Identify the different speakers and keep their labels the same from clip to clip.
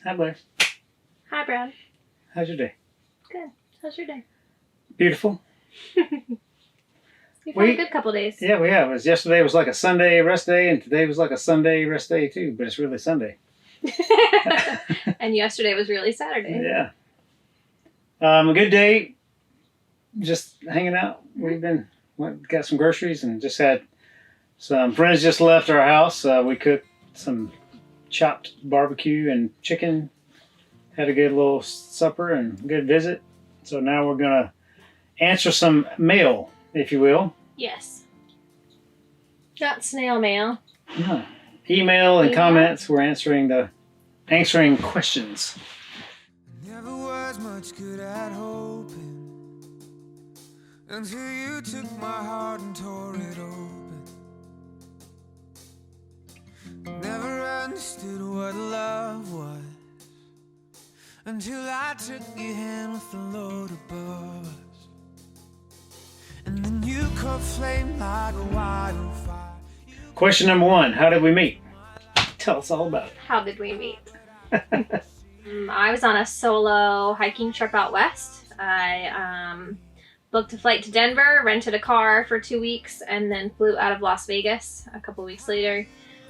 Speaker 1: Hi, Blair.
Speaker 2: Hi, Brad.
Speaker 1: How's your day?
Speaker 2: Good. How's your day?
Speaker 1: Beautiful.
Speaker 2: We've had a good couple days.
Speaker 1: Yeah, we have. Yesterday was like a Sunday rest day, and today was like a Sunday rest day too, but it's really Sunday.
Speaker 2: And yesterday was really Saturday.
Speaker 1: Yeah. A good day. Just hanging out. We've got some groceries and just had some friends just left our house. We cooked some chopped barbecue and chicken. Had a good little supper and good visit. So now we're going to answer some mail, if you will.
Speaker 2: Yes. Not snail mail.
Speaker 1: No. Email and comments. We're answering questions.
Speaker 3: Never was much good at hoping until you took my heart and tore it open. Never understood what love was until I took your hand with the load above us. And then you caught flame like a wildfire.
Speaker 1: Question number 1. How did we meet? Tell us all about it.
Speaker 2: How did we meet? I was on a solo hiking trip out west. I booked a flight to Denver, rented a car for 2 weeks, and then flew out of Las Vegas a couple weeks later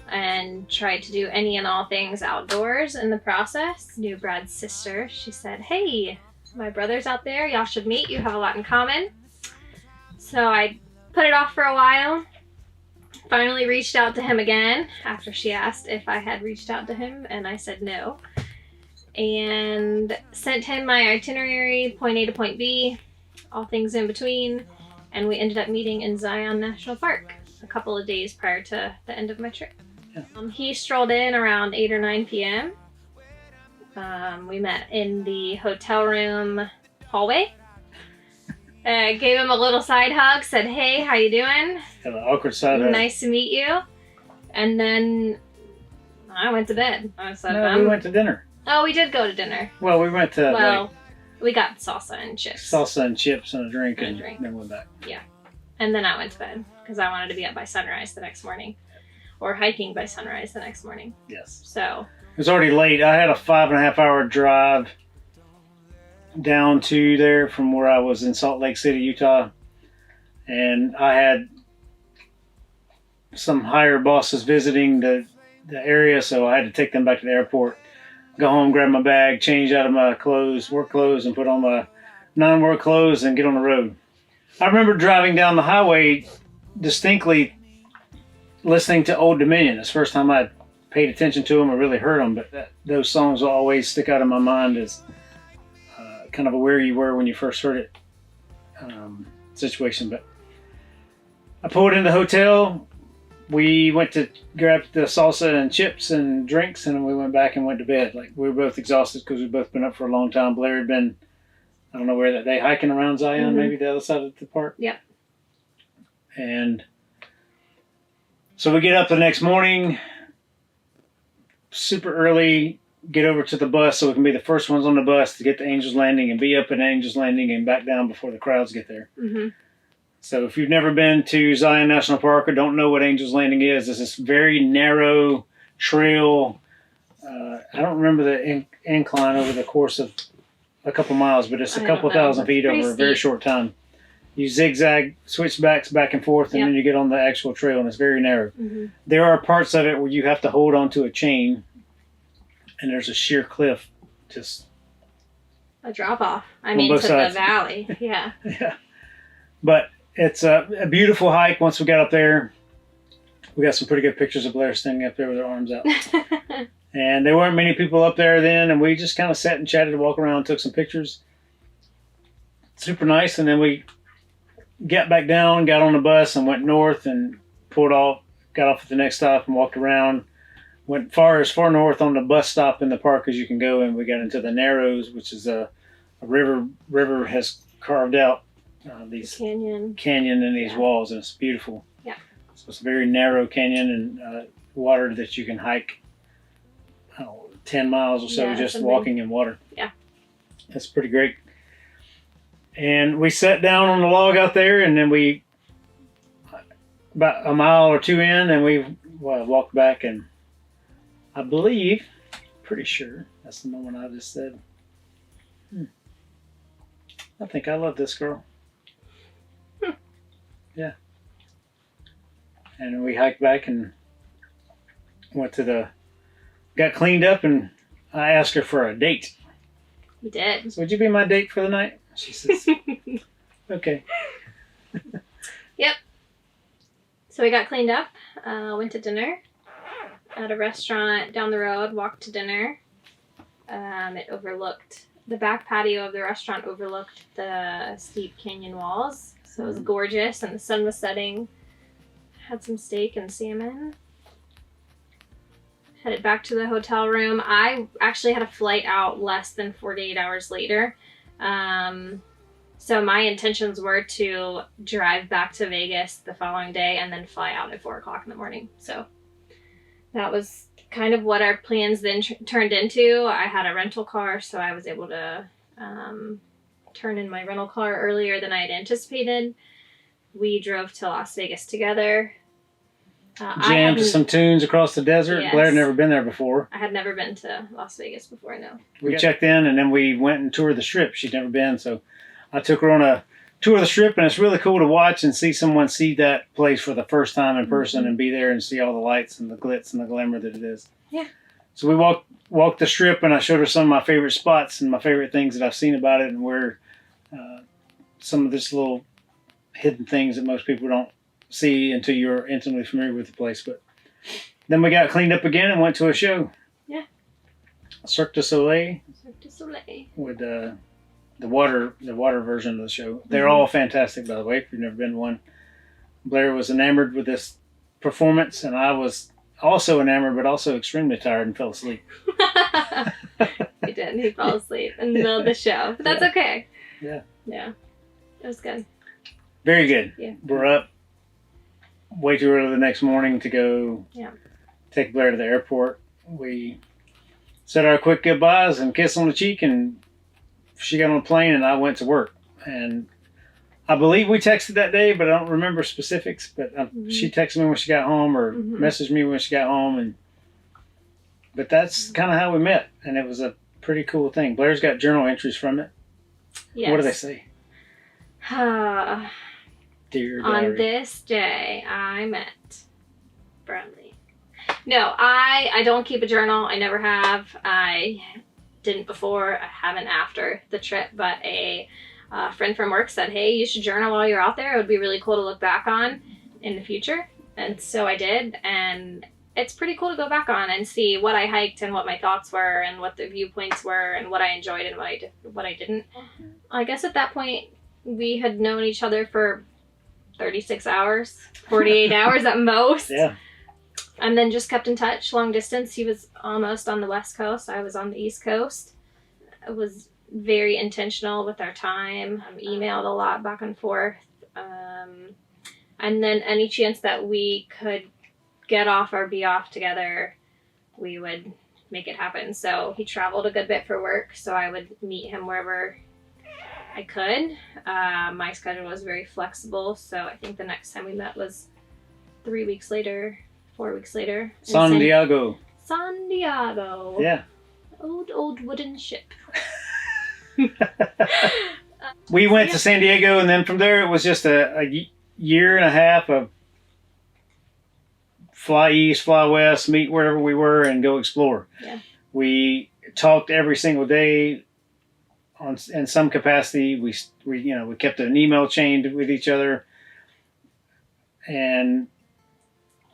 Speaker 2: and tried to do any and all things outdoors in the process. Knew Brad's sister. She said, "Hey, my brother's out there. Y'all should meet. You have a lot in common." So I put it off for a while. Finally reached out to him again after she asked if I had reached out to him, and I said no. And sent him my itinerary, point A to point B, all things in between, and we ended up meeting in Zion National Park a couple of days prior to the end of my trip.
Speaker 1: Yeah.
Speaker 2: He strolled in around 8 or 9 p.m. We met in the hotel room hallway. Gave him a little side hug, said, "Hey, how you doing?
Speaker 1: Had an awkward side hug.
Speaker 2: Nice to meet you." And then I went to bed. I said,
Speaker 1: No, we went to dinner.
Speaker 2: Oh, we did go to dinner.
Speaker 1: Well, we went to
Speaker 2: We got salsa and chips.
Speaker 1: salsa and chips and a drink,
Speaker 2: And a drink.
Speaker 1: then went back.
Speaker 2: Yeah. And then I went to bed because I wanted to be up by sunrise the next morning, or hiking by sunrise the next morning.
Speaker 1: Yes.
Speaker 2: So
Speaker 1: It was already late. I had a 5.5 hour drive down to there from where I was in Salt Lake City, Utah. And I had some higher bosses visiting the area, so I had to take them back to the airport, go home, grab my bag, change out of my work clothes, and put on my non-work clothes and get on the road. I remember driving down the highway distinctly listening to Old Dominion. It's the first time I paid attention to them or really heard them, but those songs will always stick out in my mind as kind of where you were when you first heard it situation. But I pulled in the hotel. We went to grab the salsa and chips and drinks, and we went back and went to bed. Like, we were both exhausted because we'd both been up for a long time. Blair had been, I don't know where that day, hiking around Zion, maybe the other side of the park.
Speaker 2: Yep.
Speaker 1: And so we get up the next morning, super early, get over to the bus so we can be the first ones on the bus to get to Angel's Landing and be up at Angel's Landing and back down before the crowds get there.
Speaker 2: Mm-hmm.
Speaker 1: So if you've never been to Zion National Park or don't know what Angel's Landing is, it's this very narrow trail. I don't remember the incline over the course of a couple miles, but it's a couple thousand feet over a very short time. You zigzag, switchbacks back and forth, and then you get on the actual trail, and it's very narrow.
Speaker 2: Mm-hmm.
Speaker 1: There are parts of it where you have to hold onto a chain, and there's a sheer cliff, just
Speaker 2: A drop off. I
Speaker 1: On
Speaker 2: mean,
Speaker 1: both
Speaker 2: to
Speaker 1: sides.
Speaker 2: the valley. Yeah.
Speaker 1: yeah. But it's a beautiful hike. Once we got up there, we got some pretty good pictures of Blair standing up there with her arms out. And there weren't many people up there then, and we just kind of sat and chatted, walked around, took some pictures. Super nice. And then we got back down, got on the bus, and went north and pulled off, got off at the next stop and walked around. Went as far north on the bus stop in the park as you can go, and we got into the Narrows, which is a river. River has carved out these canyon in these walls, and it's beautiful.
Speaker 2: Yeah.
Speaker 1: So it's a very narrow canyon and water that you can hike 10 miles or so just walking in water.
Speaker 2: Yeah.
Speaker 1: That's pretty great. And we sat down on the log out there, and then we, about a mile or two in, and we walked back, and I believe Pretty sure that's the one I just said. I think I love this girl. Yeah. And we hiked back and got cleaned up, and I asked her for a date.
Speaker 2: We did.
Speaker 1: So would you be my date for the night? She says, okay.
Speaker 2: Yep. So we got cleaned up, went to dinner at a restaurant down the road, walked to dinner. It overlooked, the back patio of the restaurant overlooked the steep canyon walls. So it was gorgeous, and the sun was setting. Had some steak and salmon. Headed back to the hotel room. I actually had a flight out less than 48 hours later. So my intentions were to drive back to Vegas the following day and then fly out at 4 o'clock in the morning. So that was kind of what our plans then turned into. I had a rental car, so I was able to turn in my rental car earlier than I had anticipated. We drove to Las Vegas together.
Speaker 1: Jammed to some tunes across the desert.
Speaker 2: Yes.
Speaker 1: Blair had never been there before.
Speaker 2: I had never been to Las Vegas before, no.
Speaker 1: We checked in, and then we went and toured the Strip. She'd never been, so I took her on a tour of the Strip, and it's really cool to watch and see someone see that place for the first time in person and be there and see all the lights and the glitz and the glamour that it is.
Speaker 2: Yeah.
Speaker 1: So we walked the Strip, and I showed her some of my favorite spots and my favorite things that I've seen about it, and where some of this little hidden things that most people don't see until you're intimately familiar with the place. But then we got cleaned up again and went to a show.
Speaker 2: Yeah.
Speaker 1: Cirque du Soleil.
Speaker 2: Cirque du Soleil.
Speaker 1: With the water version of the show. They're all fantastic, by the way, if you've never been to one. Blair was enamored with this performance, and I was also enamored, but also extremely tired and fell asleep.
Speaker 2: He did. He fell asleep in the middle of the show. But that's okay.
Speaker 1: Yeah.
Speaker 2: Yeah. It was good.
Speaker 1: Very good.
Speaker 2: Yeah.
Speaker 1: We're up way too early the next morning to go take Blair to the airport. We said our quick goodbyes and kiss on the cheek, and she got on a plane, and I went to work. And I believe we texted that day, but I don't remember specifics. But she texted me when she got home, or messaged me when she got home. But that's kind of how we met, and it was a pretty cool thing. Blair's got journal entries from it.
Speaker 2: Yes.
Speaker 1: What do they say? Dear diary.
Speaker 2: On this day, I met Bradley. No, I don't keep a journal. I never have. I didn't before. I haven't after the trip. But a friend from work said, hey, you should journal while you're out there. It would be really cool to look back on in the future. And so I did. And it's pretty cool to go back on and see what I hiked and what my thoughts were and what the viewpoints were and what I enjoyed and what I didn't. I guess at that point, we had known each other for 36 hours, 48 hours at most.
Speaker 1: Yeah.
Speaker 2: And then just kept in touch long distance. He was almost on the West Coast. I was on the East Coast. It was very intentional with our time. Emailed a lot back and forth. And then any chance that we could get off or be off together, we would make it happen. So he traveled a good bit for work, so I would meet him wherever I could. My schedule was very flexible, so I think the next time we met was 4 weeks later.
Speaker 1: San Diego.
Speaker 2: San Diego.
Speaker 1: Yeah.
Speaker 2: Old wooden ship.
Speaker 1: We went to San Diego, and then from there it was just a year and a half of fly east, fly west, meet wherever we were, and go explore.
Speaker 2: Yeah.
Speaker 1: We talked every single day in some capacity. We kept an email chain with each other. And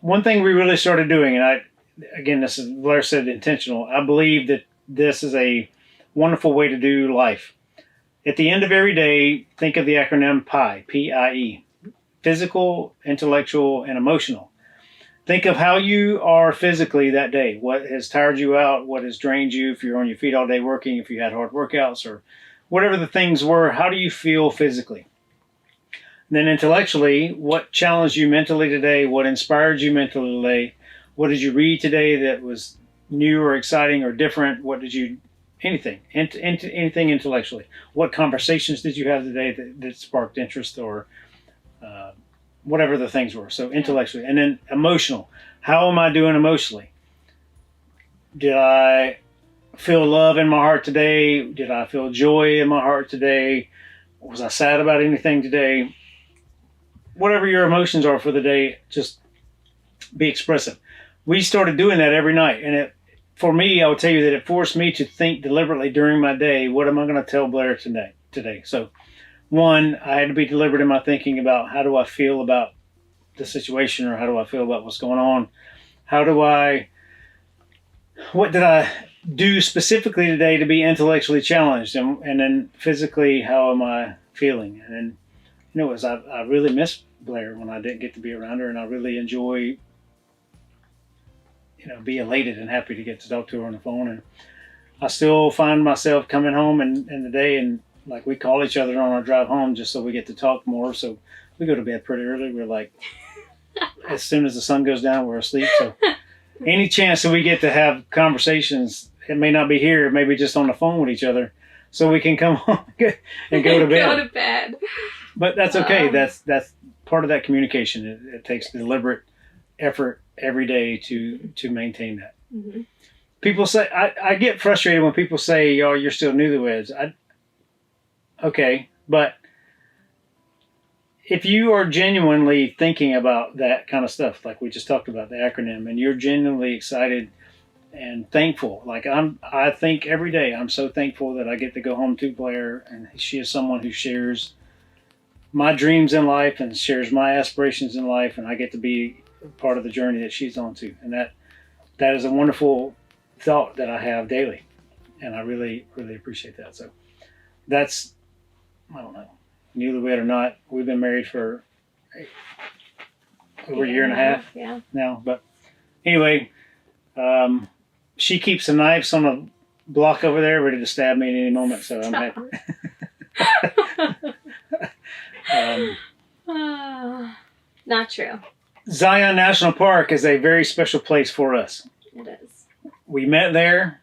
Speaker 1: one thing we really started doing, and this is, Blair said, intentional. I believe that this is a wonderful way to do life. At the end of every day, think of the acronym PIE, P-I-E. Physical, intellectual, and emotional. Think of how you are physically that day. What has tired you out? What has drained you? If you're on your feet all day working, if you had hard workouts, or whatever the things were, how do you feel physically? And then intellectually, what challenged you mentally today? What inspired you mentally today? What did you read today that was new or exciting or different? What did you, anything intellectually? What conversations did you have today that sparked interest or whatever the things were? So intellectually. And then emotional. How am I doing emotionally? Did I feel love in my heart today? Did I feel joy in my heart today? Was I sad about anything today? Whatever your emotions are for the day, just be expressive. We started doing that every night, and for me, I would tell you that it forced me to think deliberately during my day, what am I going to tell Blair today? So, one, I had to be deliberate in my thinking about how do I feel about the situation, or how do I feel about what's going on? What did I do specifically today to be intellectually challenged? And then physically, how am I feeling? And then, I really miss Blair when I didn't get to be around her, and I really enjoy, be elated and happy to get to talk to her on the phone. And I still find myself coming home in the day, and like we call each other on our drive home just so we get to talk more. So we go to bed pretty early. We're like, as soon as the sun goes down, we're asleep. So any chance that we get to have conversations, it may not be here, it may be just on the phone with each other, so we can come home and go to bed.
Speaker 2: Go to bed.
Speaker 1: But that's okay. That's part of that communication. It takes deliberate effort every day to maintain that.
Speaker 2: Mm-hmm.
Speaker 1: People say, I get frustrated when people say, "Oh, you're still newlyweds." Okay, but if you are genuinely thinking about that kind of stuff, like we just talked about, the acronym, and you're genuinely excited and thankful, I think every day I'm so thankful that I get to go home to Blair, and she is someone who shares my dreams in life and shares my aspirations in life, and I get to be part of the journey that she's on to. And that is a wonderful thought that I have daily, and I really, really appreciate that. So that's, I don't know, newlywed or not, we've been married for over a year and a half now. But anyway, she keeps the knives on a block over there ready to stab me at any moment, so I'm happy.
Speaker 2: Not true.
Speaker 1: Zion National Park is a very special place for us.
Speaker 2: It is.
Speaker 1: We met there.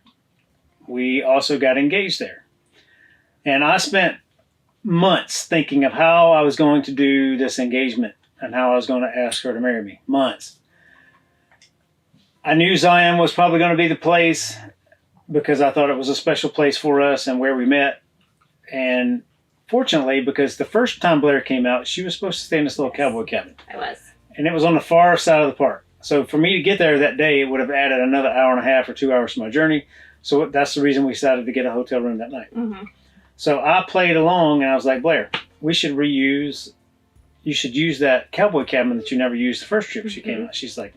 Speaker 1: We also got engaged there. And I spent months thinking of how I was going to do this engagement and how I was going to ask her to marry me. Months. I knew Zion was probably going to be the place because I thought it was a special place for us and where we met. And fortunately, because the first time Blair came out, she was supposed to stay in this little cowboy cabin.
Speaker 2: I was.
Speaker 1: And it was on the far side of the park. So for me to get there that day, it would have added another hour and a half or 2 hours to my journey. So that's the reason we decided to get a hotel room that night.
Speaker 2: Mm-hmm.
Speaker 1: So I played along, and I was like, Blair, you should use that cowboy cabin that you never used the first trip she came out. She's like,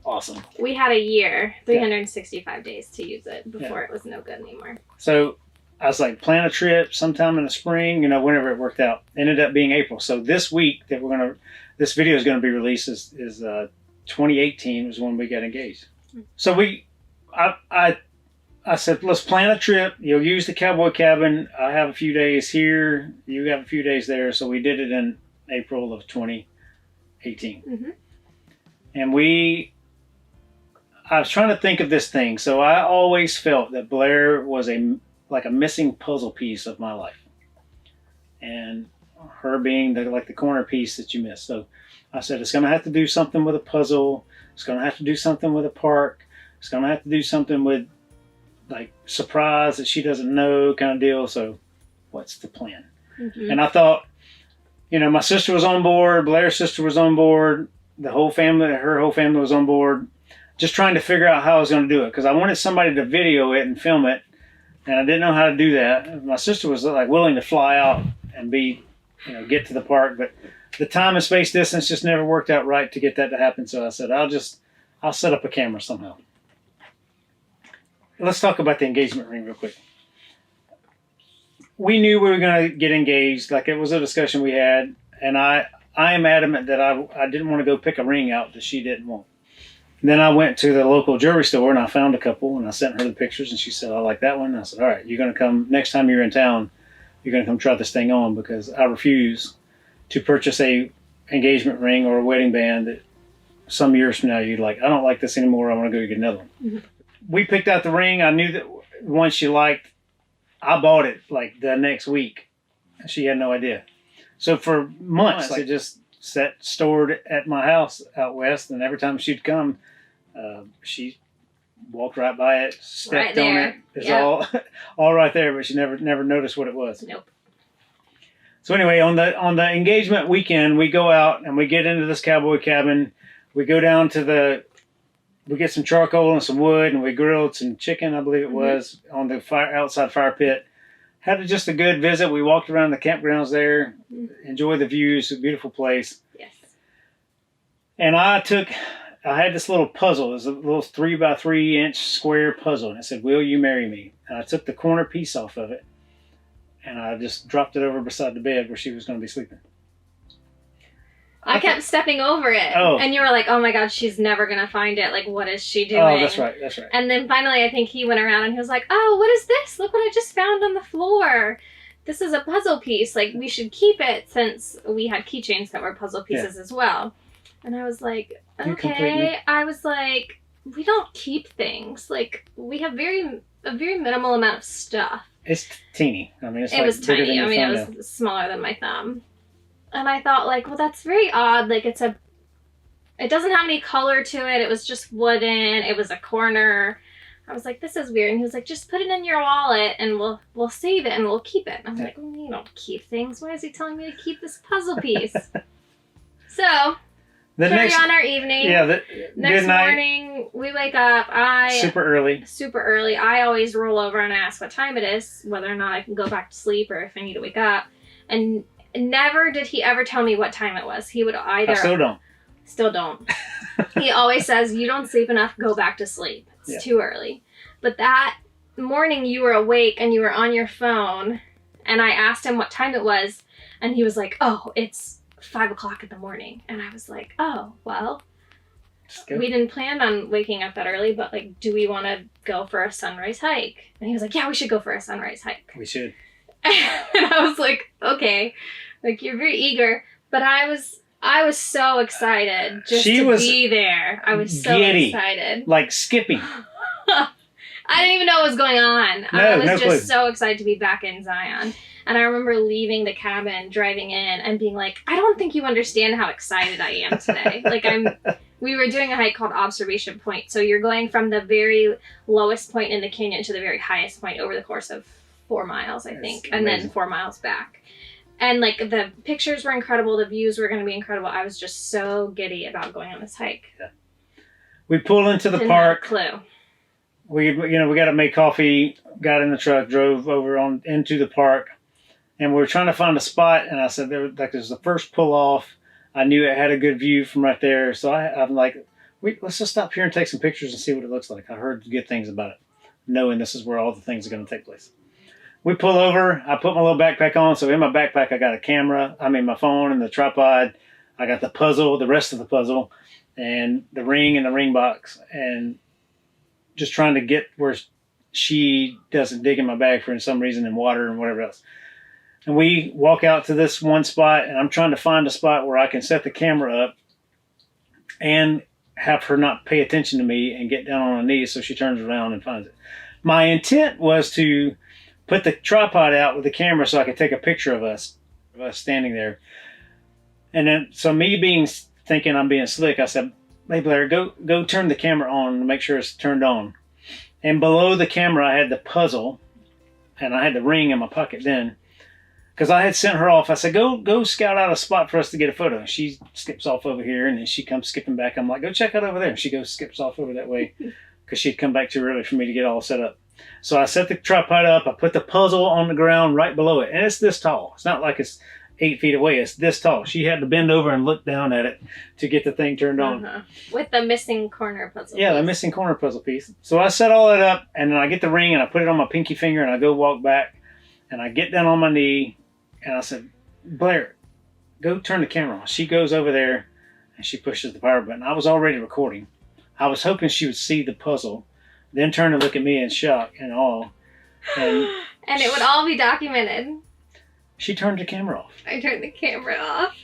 Speaker 1: awesome.
Speaker 2: We had a year, 365 days to use it before it was no good anymore. So
Speaker 1: I was like, plan a trip sometime in the spring, whenever it worked out. Ended up being April. So this week that this video is going to be released is 2018 was when we got engaged. So I said, let's plan a trip. You'll use the cowboy cabin. I have a few days here. You have a few days there. So we did it in April of 2018.
Speaker 2: Mm-hmm.
Speaker 1: And I was trying to think of this thing. So I always felt that Blair was like a missing puzzle piece of my life. And her being the corner piece that you miss. So I said, it's going to have to do something with a puzzle. It's going to have to do something with a park. It's going to have to do something with like surprise that she doesn't know kind of deal. So what's the plan? Mm-hmm. And I thought, my sister was on board. Blair's sister was on board. Her whole family was on board. Just trying to figure out how I was going to do it. Because I wanted somebody to video it and film it. And I didn't know how to do that. My sister was willing to fly out and get to the park, but the time and space distance just never worked out right to get that to happen. So I said, I'll set up a camera somehow. Let's talk about the engagement ring real quick. We knew we were going to get engaged. It was a discussion we had, and I am adamant that I didn't want to go pick a ring out that she didn't want. Then I went to the local jewelry store and I found a couple and I sent her the pictures and she said, I like that one. And I said, all right, you're going to come next time you're in town, you're going to come try this thing on because I refuse to purchase a engagement ring or a wedding band that some years from now you'd like, I don't like this anymore. I want to go get another one. Mm-hmm. We picked out the ring. I knew that one she liked. I bought it the next week. She had no idea. So for months, it just stored at my house out west. And every time she'd come, she walked right by it, stepped
Speaker 2: Right
Speaker 1: on
Speaker 2: there.
Speaker 1: it. It's
Speaker 2: Yep.
Speaker 1: all right there, but she never noticed what it was.
Speaker 2: Nope.
Speaker 1: So anyway, on the engagement weekend, we go out and we get into this cowboy cabin. We go down to we get some charcoal and some wood, and we grilled some chicken, I believe it was, on the outside fire pit. Had just a good visit. We walked around the campgrounds there, enjoyed the views. A beautiful place.
Speaker 2: Yes.
Speaker 1: And I had this little puzzle. It was a little 3x3 inch square puzzle, and it said, "Will you marry me?" And I took the corner piece off of it, and I just dropped it over beside the bed where she was going to be sleeping.
Speaker 2: I kept stepping over it.
Speaker 1: Oh.
Speaker 2: And you were like, oh my God, she's never going to find it. Like, what is she doing?
Speaker 1: Oh, that's right.
Speaker 2: And then finally, I think he went around and he was like, oh, what is this? Look what I just found on the floor. This is a puzzle piece. Like, we should keep it, since we had keychains that were puzzle pieces as well. And I was like, okay. I was like, we don't keep things. Like, we have a very minimal amount of stuff.
Speaker 1: It's teeny. I mean,
Speaker 2: it was tiny. I mean, it was smaller than my thumb. And I thought, like, well, that's very odd. Like, it doesn't have any color to it. It was just wooden. It was a corner. I was like, this is weird. And he was like, just put it in your wallet and we'll save it and we'll keep it. And I was like, well, you don't keep things. Why is he telling me to keep this puzzle piece? So, carry on our evening.
Speaker 1: Yeah.
Speaker 2: Next morning, we wake up.
Speaker 1: Super early.
Speaker 2: I always roll over and ask what time it is, whether or not I can go back to sleep or if I need to wake up. And never did he ever tell me what time it was. He would either...
Speaker 1: I still don't.
Speaker 2: He always says, you don't sleep enough, go back to sleep. It's too early. But that morning you were awake and you were on your phone, and I asked him what time it was, and he was like, oh, it's 5 o'clock in the morning. And I was like, oh, well, we didn't plan on waking up that early, but, like, do we want to go for a sunrise hike? And he was like, yeah, we should go for a sunrise hike.
Speaker 1: We should.
Speaker 2: And I was like, okay, like, you're very eager. But I was so excited just to be there. I was so excited.
Speaker 1: Like skipping.
Speaker 2: I didn't even know what was going on. I was just so excited to be back in Zion. And I remember leaving the cabin, driving in, and being like, I don't think you understand how excited I am today. Like, we were doing a hike called Observation Point. So you're going from the very lowest point in the canyon to the very highest point over the course of 4 miles, I think. And then 4 miles back. And, like, the pictures were incredible. The views were going to be incredible. I was just so giddy about going on this hike.
Speaker 1: Yeah. We pull into the park.
Speaker 2: Clue.
Speaker 1: We got to make coffee, got in the truck, drove over into the park, and we were trying to find a spot. And I said, there's the first pull off. I knew it had a good view from right there. So I'm like, let's just stop here and take some pictures and see what it looks like. I heard good things about it, knowing this is where all the things are going to take place. We pull over. I put my little backpack on. So in my backpack, I got my phone and the tripod. I got the rest of the puzzle, and the ring and the ring box, and just trying to get where she doesn't dig in my bag for some reason, and water and whatever else. And we walk out to this one spot, and I'm trying to find a spot where I can set the camera up and have her not pay attention to me and get down on her knees so she turns around and finds it. My intent was to put the tripod out with the camera so I could take a picture of us standing there. And then, so me thinking I'm being slick, I said, hey Blair, go turn the camera on and make sure it's turned on. And below the camera, I had the puzzle, and I had the ring in my pocket then, because I had sent her off. I said, go scout out a spot for us to get a photo. She skips off over here, and then she comes skipping back. I'm like, go check out over there. She skips off over that way, because she'd come back too early for me to get all set up. So I set the tripod up. I put the puzzle on the ground right below it, and it's this tall. It's not like it's 8 feet away. It's this tall. She had to bend over and look down at it to get the thing turned on.
Speaker 2: With the missing corner puzzle piece.
Speaker 1: Yeah, the missing corner puzzle piece. So I set all that up, and then I get the ring, and I put it on my pinky finger, and I go walk back, and I get down on my knee, and I said, Blair, go turn the camera on. She goes over there, and she pushes the power button. I was already recording. I was hoping she would see the puzzle, then turn and look at me in shock and awe. And
Speaker 2: it would all be documented.
Speaker 1: She turned the camera off.
Speaker 2: I turned the camera off.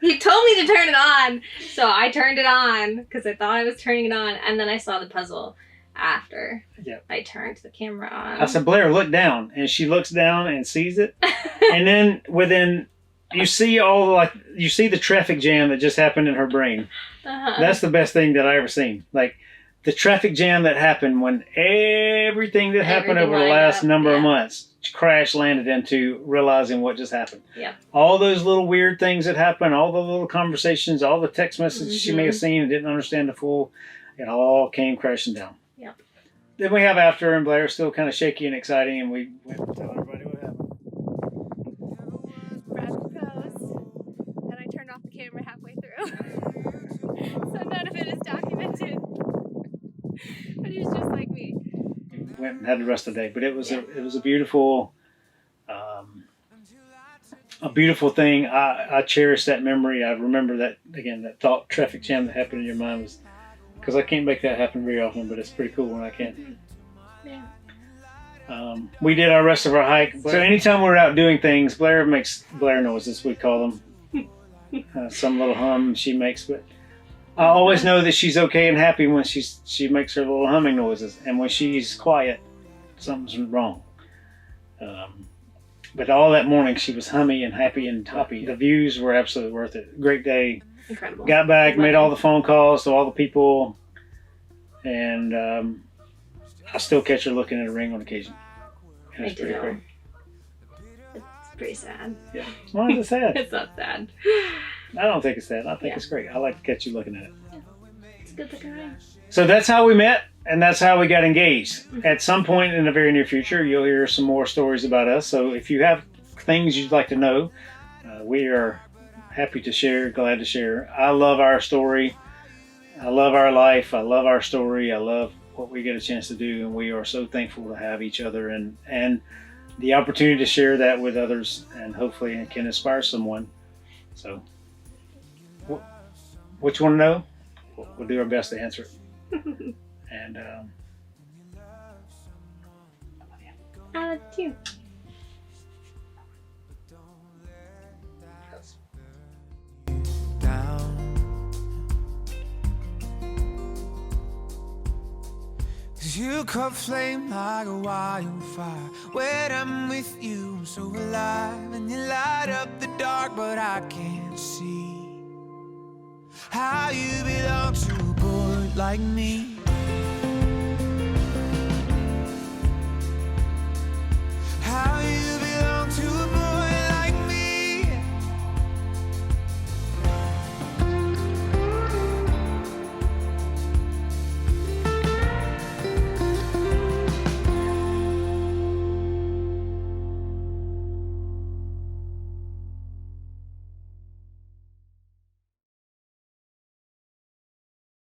Speaker 2: He told me to turn it on, so I turned it on because I thought I was turning it on, and then I saw the puzzle after I turned the camera on.
Speaker 1: I said, Blair, look down. And she looks down and sees it. And then you see the traffic jam that just happened in her brain. That's the best thing that I ever seen. Like, the traffic jam that happened when everything that happened
Speaker 2: Everything
Speaker 1: over the
Speaker 2: lined
Speaker 1: last
Speaker 2: up,
Speaker 1: number of
Speaker 2: yeah.
Speaker 1: months crash landed into realizing what just happened.
Speaker 2: Yep.
Speaker 1: All those little weird things that happened, all the little conversations, all the text messages she may have seen and didn't understand the full, it all came crashing down.
Speaker 2: Yep.
Speaker 1: Then we have after, and Blair's still kind of shaky and exciting, and we went to tell everybody what happened.
Speaker 4: Brad proposed, and I turned off the camera halfway through. So none of it is documented. But he was just like me.
Speaker 1: Went and had the rest of the day, but it was a beautiful, a beautiful thing. I cherish that memory. I remember that again. That thought traffic jam that happened in your mind was because I can't make that happen very often, but it's pretty cool when I can.
Speaker 2: Yeah.
Speaker 1: We did our rest of our hike. So anytime we're out doing things, Blair makes Blair noises. We call them some little hum she makes, but I always know that she's okay and happy when she makes her little humming noises, and when she's quiet, something's wrong. But all that morning she was hummy and happy and toppy. The views were absolutely worth it. Great day.
Speaker 2: Incredible.
Speaker 1: Got back, made all the phone calls to all the people, and I still catch her looking at a ring on occasion. And it's pretty great.
Speaker 2: It's pretty sad.
Speaker 1: Yeah. Why is it sad?
Speaker 2: It's not sad.
Speaker 1: I don't think it's sad. I think it's great. I like to catch you looking at it.
Speaker 2: Yeah. It's a good looking ring.
Speaker 1: So that's how we met, and that's how we got engaged. At some point in the very near future, you'll hear some more stories about us. So if you have things you'd like to know, we are happy to share, glad to share. I love our story. I love our life. I love our story. I love what we get a chance to do, and we are so thankful to have each other and the opportunity to share that with others, and hopefully it can inspire someone. So, what you want to know? We'll do our best to answer it. And
Speaker 2: Two.
Speaker 3: You caught flame like a wildfire. When I'm with you, I'm so alive. And you light up the dark, but I can't see how you belong to a boy like me.